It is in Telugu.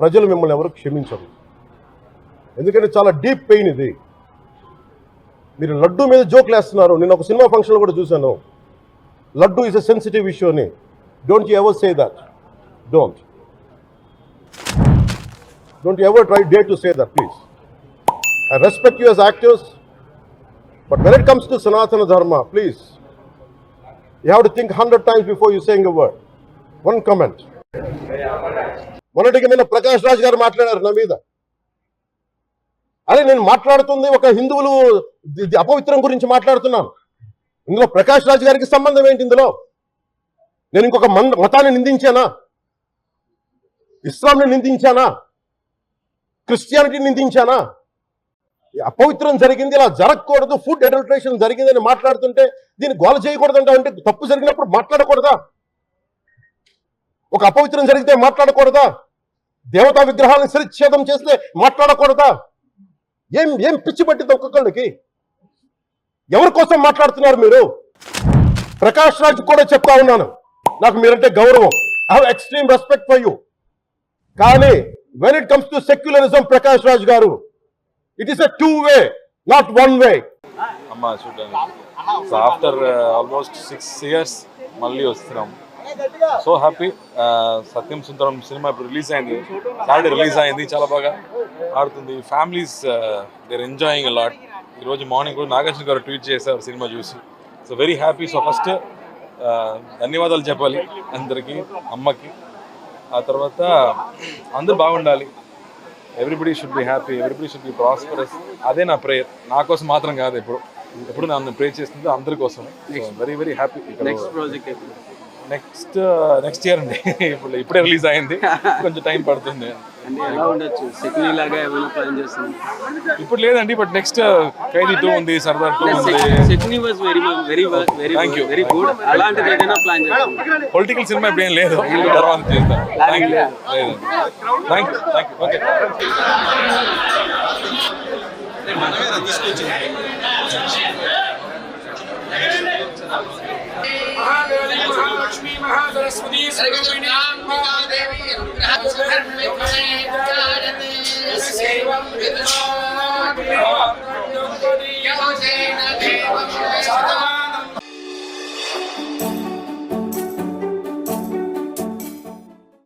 ప్రజలు మిమ్మల్ని ఎవరు క్షమించరు. ఎందుకంటే చాలా డీప్ పెయిన్ ఇది. మీరు లడ్డు మీద జోక్లు వేస్తున్నారు. నేను ఒక సినిమా ఫంక్షన్లో కూడా చూశాను. Laddu is a sensitive issue అని. Don't you ever say that. Don't you ever dare to say that, please. I respect you as actors, but when it comes to Sanatana Dharma, please, you have to think 100 times before you saying a word. One comment. మొన్నటికి నిన్న ప్రకాష్ రాజ్ గారు మాట్లాడారు నా మీద. అదే నేను మాట్లాడుతుంది ఒక హిందువులు అపవిత్రం గురించి మాట్లాడుతున్నాను. ఇందులో ప్రకాష్ రాజ్ గారికి సంబంధం ఏంటి? ఇందులో నేను ఇంకొక మతాన్ని నిందించానా? ఇస్లాంని నిందించానా? క్రిస్టియానిటీ నిందించానా? అపవిత్రం జరిగింది, ఇలా జరగకూడదు, ఫుడ్ అడల్టరేషన్ జరిగిందని మాట్లాడుతుంటే దీన్ని గోల చేయకూడదంట. అంటే తప్పు జరిగినప్పుడు మాట్లాడకూడదా? ఒక అపవిత్రం జరిగితే మాట్లాడకూడదా? దేవతా విగ్రహాలను శిరచ్ఛేదం చేస్తే మాట్లాడకూడదా? ఏం పిచ్చి పట్టింది ఒక్కొక్కళ్ళకి? ఎవరి కోసం మాట్లాడుతున్నారు మీరు? ప్రకాష్ రాజ్ కూడా చెప్తా ఉన్నాను, నాకు మీరంటే గౌరవం. I have extreme respect for you. కానీ when it comes to secularism, Prakash Raj garu, it is a two-way, not one-way. Amma చూడండి. So after almost 6 years మళ్ళీ వస్తున్నాం. So happy. Satyam Sundaram cinema ఇప్పుడు రిలీజ్ అయింది, సాటర్డే రిలీజ్ అయింది, చాలా బాగా ఆడుతుంది. Families they're enjoying a lot. ఈరోజు మార్నింగ్ కూడా నాగార్జున గారు ట్వీట్ చేశారు సినిమా చూసి. So very happy. So first ధన్యవాదాలు చెప్పాలి అందరికీ, అమ్మకి. ఆ తర్వాత అందరూ బాగుండాలి. Everybody should be happy, everybody should be prosperous. అదే నా ప్రేయర్. నా కోసం మాత్రం కాదు, ఎప్పుడు నన్ను ప్రే చేస్తుంది అందరి కోసం. Very very happy. Next project next year అండి. ఇప్పుడే రిలీజ్ అయింది, కొంచెం టైం పడుతుంది. ఎలా ఉండొచ్చు? సిడ్నీ లాగా ఏమైనా ప్లాన్ చేస్తుంది? ఇప్పుడు లేదండి, బట్ నెక్స్ట్ ఖైదీ 2 ఉంది, సర్దార్ 2 ఉంది. Sydney was very good. అలాంటిది ఏదైనా ప్లాన్ చేస్తుంది? పొలిటికల్ సినిమా ఇప్పుడు ఏం లేదు, తర్వాత చేస్తాను. Thank you. Okay. Mahalakshmi Mahasaraswati सर्वमणि